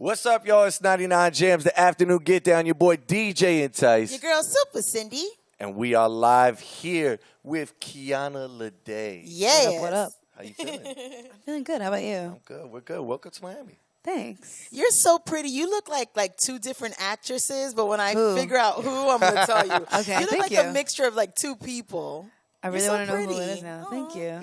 What's up, y'all? It's 99 JAMZ, the afternoon get down. Your boy DJ Entice. Your girl Super Cindy. And we are live here with Kiana Lede. Yes. What up? How you feeling? I'm feeling good. How about you? I'm good. We're good. Welcome to Miami. Thanks. You're so pretty. You look like two different actresses, but when I Who? figure out who, I'm going to tell you. Okay, You look thank like you. a mixture of like two people. I You're really so want to know who it pretty. is now. Thank you.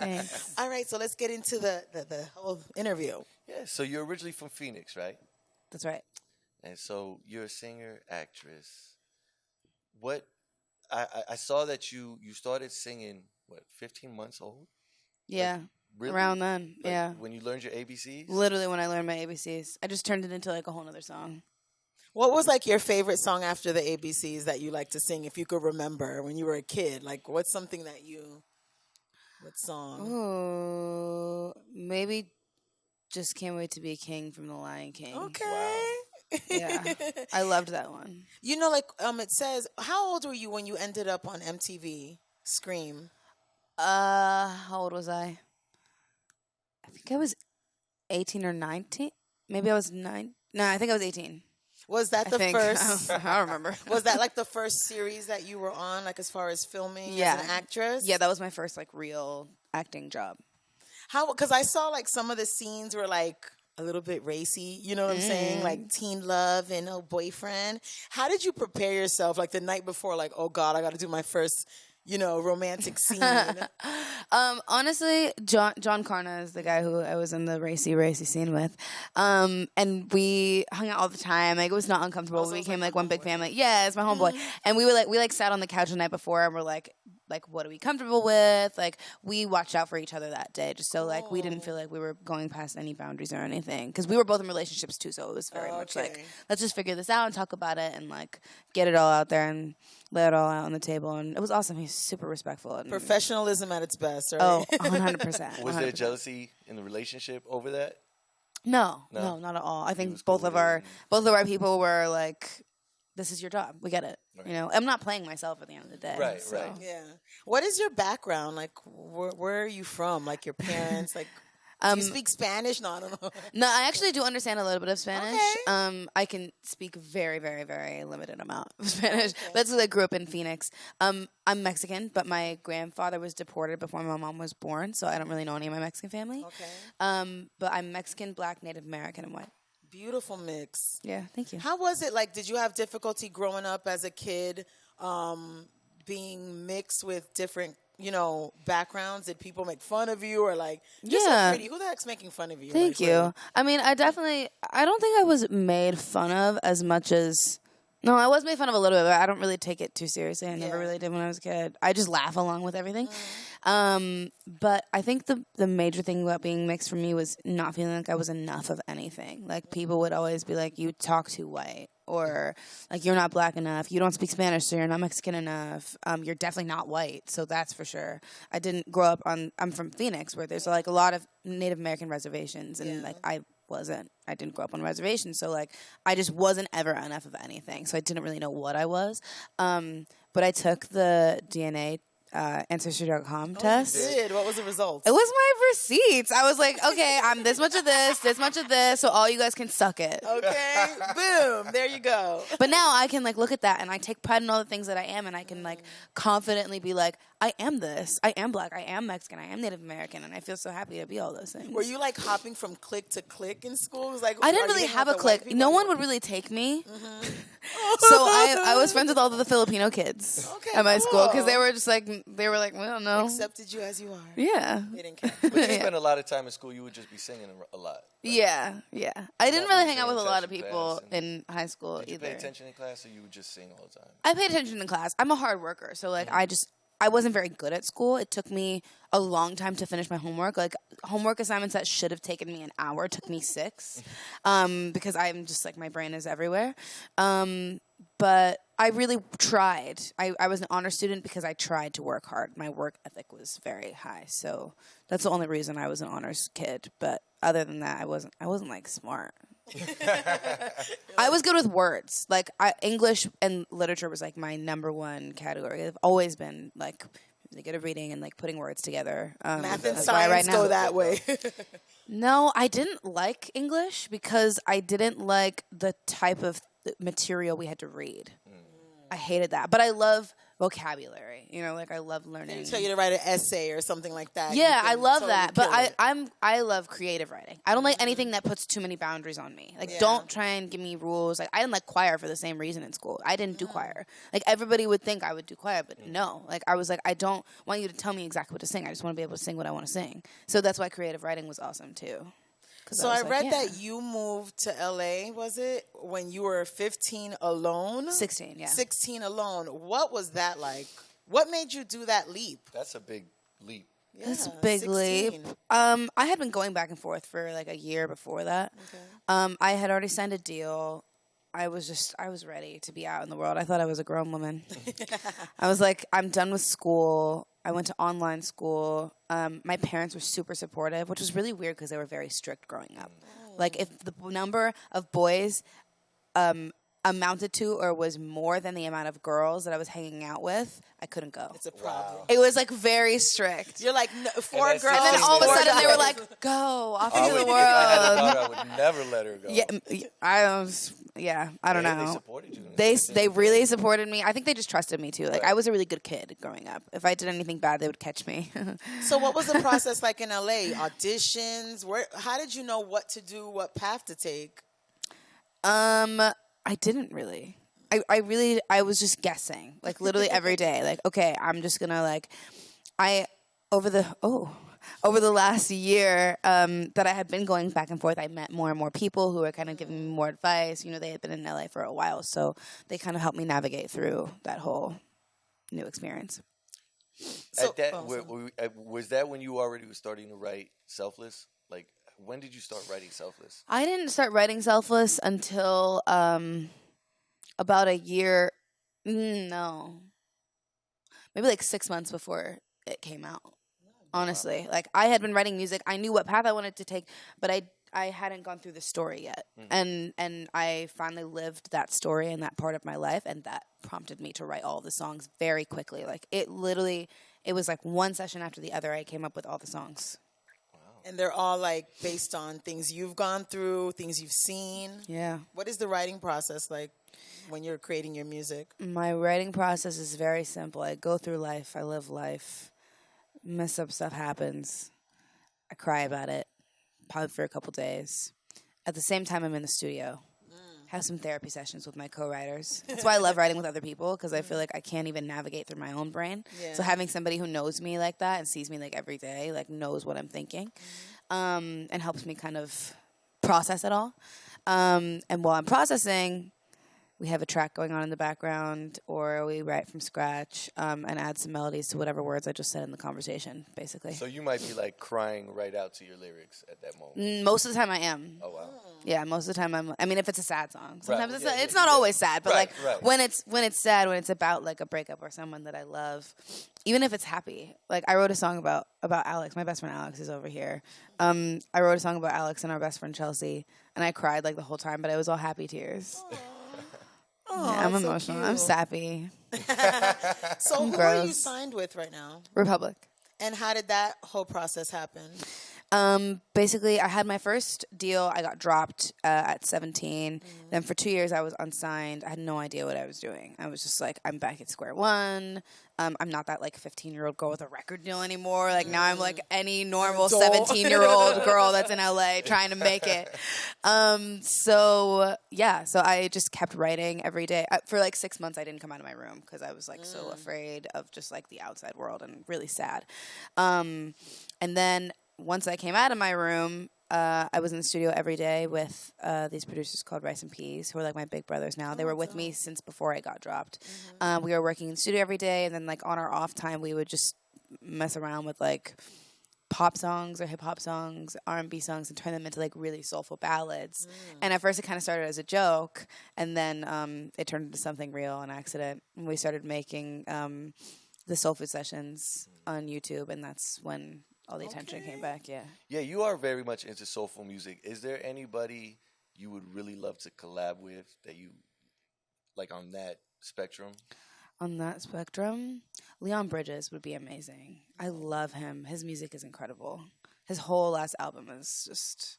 Thanks. All right, so let's get into the whole interview. Yeah, so you're originally from Phoenix, right? That's right. And so you're a singer, actress. What I saw that you started singing, 15 months old? Yeah. Really? Around then. Like, yeah. when you learned your ABCs? Literally when I learned my ABCs. I just turned it into like a whole nother song. What was like your favorite song after the ABCs that you like to sing, if you could remember when you were a kid? Like, what's something that what song? Oh, maybe Just Can't Wait to Be a King from The Lion King. Okay. Wow. Yeah. I loved that one. You know, like it says, how old were you when you ended up on MTV Scream? How old was I? I think I was 18 or 19. Maybe I was 9. No, I think I was 18. Was that I the think. first? I don't remember. Was that like the first series that you were on, like as far as filming as an actress? Yeah, that was my first like real acting job. How? Because I saw like some of the scenes were like a little bit racy. You know what I'm saying? Like teen love and no boyfriend. How did you prepare yourself? Like the night before, like, oh God, I got to do my first, romantic scene. Honestly, John Carna is the guy who I was in the racy scene with. And we hung out all the time. Like, it was not uncomfortable. Also, We it's became like like one big family. Yeah, it's my homeboy. And we sat on the couch the night before and we're like, what are we comfortable with? Like, we watched out for each other that day, just so like we didn't feel like we were going past any boundaries or anything. Because we were both in relationships too, so it was very much like, let's just figure this out and talk about it and like get it all out there and lay it all out on the table. And it was awesome. He's super respectful. And, Professionalism at its best, right? Oh, 100%. Was there jealousy in the relationship over that? No, not at all. I think was both cool of with our it. people were like, this is your job. We get it. Right. I'm not playing myself at the end of the day. Right, so. right. Yeah. What is your background? Like, where are you from? Like, your parents? Like, do you speak Spanish? No, I don't know. No, I actually do understand a little bit of Spanish. Okay. I can speak very, very, very limited amount of Spanish. That's because I grew up in Phoenix. I'm Mexican, but my grandfather was deported before my mom was born, so I don't really know any of my Mexican family. Okay. But I'm Mexican, Black, Native American, and white. Beautiful mix. Yeah, thank you. How was it? Like, did you have difficulty growing up as a kid, being mixed with different, backgrounds? Did people make fun of you or like, you're so pretty? Who the heck's making fun of you? Thank you. Really? I mean, I don't think I was made fun of as much as, no, I was made fun of a little bit, but I don't really take it too seriously. I never really did when I was a kid. I just laugh along with everything. But I think the major thing about being mixed for me was not feeling like I was enough of anything. Like, people would always be like, you talk too white, or like, you're not black enough, you don't speak Spanish, so you're not Mexican enough, you're definitely not white, so that's for sure. I didn't grow up I'm from Phoenix, where there's like a lot of Native American reservations, and like I didn't grow up on reservations, so like I just wasn't ever enough of anything, so I didn't really know what I was. But I took the DNA Ancestry.com test. You did. What was the result? It was my receipts. I was like, okay, I'm this much of this, so all you guys can suck it. Okay. Boom. There you go. But now I can like look at that and I take pride in all the things that I am, and I can like confidently be like, I am this. I am Black. I am Mexican. I am Native American, and I feel so happy to be all those things. Were you like hopping from click to click in school? It was like, I didn't really have a clique. No one would really take me. So I was friends with all of the Filipino kids at my school, because they were like, we don't know. Accepted you as you are. Yeah. They didn't care. But you spent a lot of time in school. You would just be singing a lot. Yeah. I didn't Not really really hang out with a paying lot of attention to people class and- in high school Did you either. pay attention in class, or you would just sing all the time? I paid attention in class. I'm a hard worker, so like I wasn't very good at school. It took me a long time to finish my homework. Like, homework assignments that should have taken me an hour took me 6, because I'm just like, my brain is everywhere. But I really tried. I was an honor student because I tried to work hard. My work ethic was very high, so that's the only reason I was an honors kid. But other than that, I wasn't like smart. I was good with words. Like, English and literature was like my number one category. I've always been like really good at reading and like putting words together. Math and that's why I write science go now. that way. No, I didn't like English because I didn't like the type of material we had to read. I hated that. But I love vocabulary. You know, like I love learning. They tell you to write an essay or something like that. Yeah, I love totally that. But kill it. I love creative writing. I don't like anything that puts too many boundaries on me. Like don't try and give me rules. Like I didn't like choir for the same reason in school. I didn't do choir. Like everybody would think I would do choir, but no. Like I was like, I don't want you to tell me exactly what to sing. I just want to be able to sing what I want to sing. So that's why creative writing was awesome too. So I read that you moved to LA, was it, when you were 15 alone? 16, yeah. 16 alone. What was that like? What made you do that leap? That's a big leap. Yeah, It's a big 16. leap. I had been going back and forth for like a year before that. Okay. I had already signed a deal. I was ready to be out in the world. I thought I was a grown woman. I was like, I'm done with school. I went to online school. My parents were super supportive, which was really weird because they were very strict growing up. Like if the number of boys amounted to or was more than the amount of girls that I was hanging out with, I couldn't go. It's a problem. Wow. It was like very strict. You're like, no, 4 that's girls. And then all of a four sudden they were guys. like, "Go off I into would, the if I had a world." daughter, I would never let her go. Yeah, I was. Yeah, I don't They know. supported you. They really supported me. I think they just trusted me too. Like I was a really good kid growing up. If I did anything bad, they would catch me. So what was the process like in LA? Auditions? How did you know what to do, what path to take? I didn't really. I was just guessing. Like literally every day. Like, okay, I'm just gonna like over the last year that I had been going back and forth, I met more and more people who were kind of giving me more advice. You know, they had been in LA for a while, so they kind of helped me navigate through that whole new experience. So, was that when you already were starting to write Selfless? Like, when did you start writing Selfless? I didn't start writing Selfless until about a year. No, maybe like 6 months before it came out. Honestly, like I had been writing music. I knew what path I wanted to take, but I hadn't gone through the story yet. And I finally lived that story in that part of my life, and that prompted me to write all the songs very quickly. Like it was like one session after the other I came up with all the songs. And they're all like based on things you've gone through, things you've seen. Yeah. What is the writing process like when you're creating your music? My writing process is very simple. I go through life, I live life. Mess up stuff happens. I cry about it, probably for a couple days. At the same time, I'm in the studio. Have some therapy sessions with my co-writers. That's why I love writing with other people, because I feel like I can't even navigate through my own brain. Yeah. So having somebody who knows me like that and sees me like every day, like knows what I'm thinking, and helps me kind of process it all. And while I'm processing, we have a track going on in the background, or we write from scratch and add some melodies to whatever words I just said in the conversation, basically. So you might be like crying right out to your lyrics at that moment. Most of the time I am. Oh wow. Yeah, most of the time I mean, if it's a sad song. Sometimes Right. it's not always sad, but Right, like right. when it's sad, when it's about like a breakup or someone that I love, even if it's happy. Like I wrote a song about Alex. My best friend Alex is over here. I wrote a song about Alex and our best friend Chelsea, and I cried like the whole time, but it was all happy tears. Oh, Yeah, I'm that's so emotional. cute. I'm sappy. So who are you signed with right now? Republic. And how did that whole process happen? Basically, I had my first deal. I got dropped at 17. Then for 2 years, I was unsigned. I had no idea what I was doing. I was just like, I'm back at square one. I'm not that like 15-year-old girl with a record deal anymore. Like now I'm like any normal 17-year-old girl that's in LA trying to make it. So I just kept writing every day. For like 6 months, I didn't come out of my room because I was like so afraid of just like the outside world and really sad. And then once I came out of my room, I was in the studio every day with these producers called Rice and Peas, who are like my big brothers now. They were with me since before I got dropped. We were working in the studio every day, and then like on our off time, we would just mess around with like pop songs or hip hop songs, R&B songs, and turn them into like really soulful ballads. And at first, it kind of started as a joke, and then it turned into something real on accident. And we started making the Soul Food sessions on YouTube, and that's when all the attention came back. Yeah, you are very much into soulful music. Is there anybody you would really love to collab with that you like on that spectrum? On that spectrum, Leon Bridges would be amazing. I love him. His music is incredible. his whole last album is just.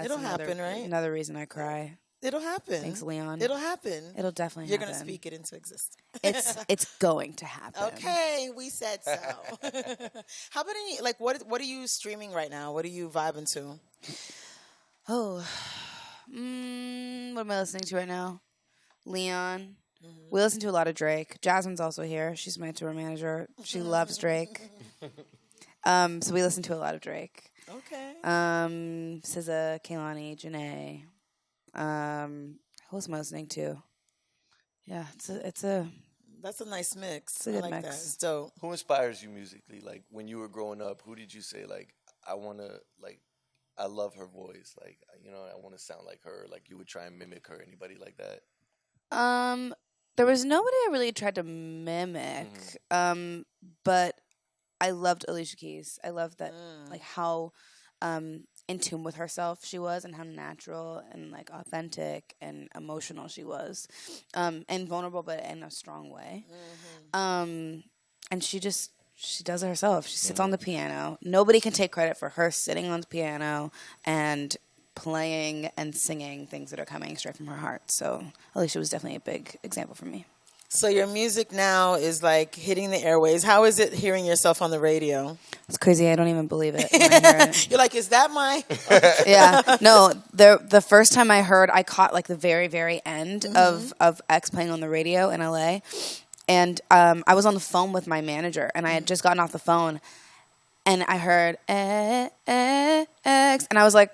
It'll happen, right? Another reason I cry. It'll happen. Thanks, Leon. It'll happen. It'll definitely You're happen. going to speak it into existence. It's going to happen. Okay, we said so. How about any, like, what are you streaming right now? What are you vibing to? Oh, what am I listening to right now? Leon. We listen to a lot of Drake. Jasmine's also here. She's my tour manager. She loves Drake. So we listen to a lot of Drake. Okay. SZA, Kehlani, Janae. Who else am I listening to? Yeah, it's a That's a nice mix. It's a good I like mix. that. It's dope. Who inspires you musically? Like when you were growing up, who did you say like I want to like I love her voice, like I want to sound like her, like you would try and mimic her, anybody like that? There was nobody I really tried to mimic. But I loved Alicia Keys. I loved that like how in tune with herself she was, and how natural and like authentic and emotional she was, and vulnerable, but in a strong way. And she does it herself. She sits on the piano. Nobody can take credit for her sitting on the piano and playing and singing things that are coming straight from her heart. So Alicia was definitely a big example for me. So your music now is like hitting the airways. How is it hearing yourself on the radio? It's crazy. I don't even believe it when I hear it. You're like, is that my? Yeah. No, the first time I caught like the very, very end of X playing on the radio in LA. And I was on the phone with my manager, and I had just gotten off the phone, and I heard X, and I was like,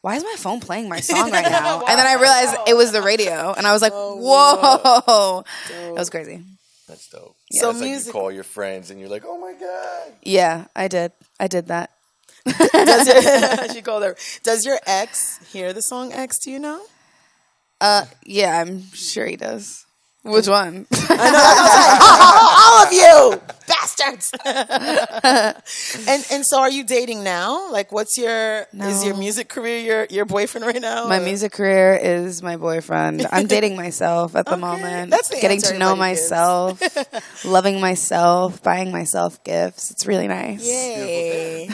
why is my phone playing my song right now? And then I realized it was the radio, and I was like, whoa. That was crazy. That's dope. Yeah. So So like music- you call your friends and you're like, oh my God. Yeah, I did that. She called her. Does your ex hear the song X? Do you know? Yeah, I'm sure he does. Which one? All of you bastards. and so are you dating now? Like is your music career your boyfriend right now? My or? music career is my boyfriend. I'm dating myself at the moment. That's the Getting answer to know everybody gives. myself, loving myself, buying myself gifts. It's really nice. Yay.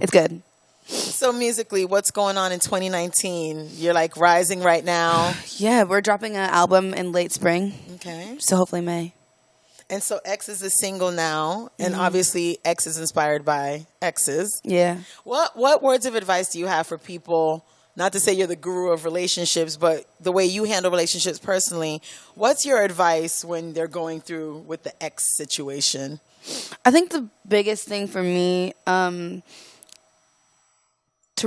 It's good. So musically, what's going on in 2019? You're like rising right now. Yeah, we're dropping an album in late spring, Okay. so hopefully May. And so X is a single now, and obviously X is inspired by X's. Yeah. What words of advice do you have for people? Not to say you're the guru of relationships, but the way you handle relationships personally, what's your advice when they're going through with the X situation? I think the biggest thing for me to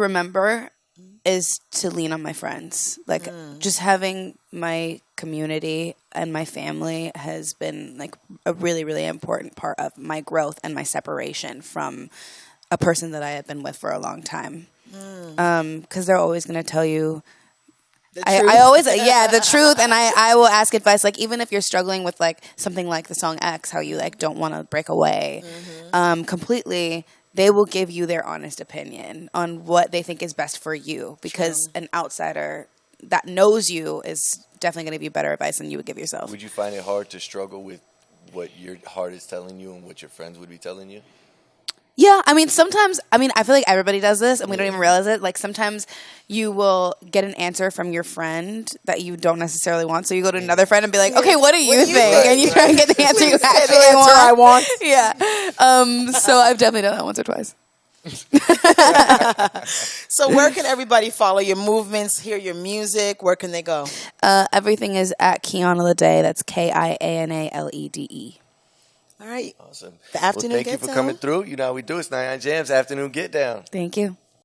remember is to lean on my friends. Like just having my community and my family has been like a really, really important part of my growth and my separation from a person that I have been with for a long time. 'Cause they're always going to tell you I always, the truth. And I will ask advice. Like, even if you're struggling with like something like the song X, how you like don't want to break away completely, they will give you their honest opinion on what they think is best for you, because an outsider that knows you is definitely going to give you better advice than you would give yourself. Would you find it hard to struggle with what your heart is telling you and what your friends would be telling you? Yeah, I mean, sometimes, I feel like everybody does this and we don't even realize it. Like, sometimes you will get an answer from your friend that you don't necessarily want. So you go to another friend and be like, okay, what do you think? And you try and get the answer you actually I want. Yeah. So I've definitely done that once or twice. So where can everybody follow your movements, hear your music? Where can they go? Everything is at Kiana Lede. That's KIANALEDE. All right. Awesome. The afternoon Well, thank you get for down. coming through. You know how we do. It's 99 JAMZ Afternoon Get Down. Thank you.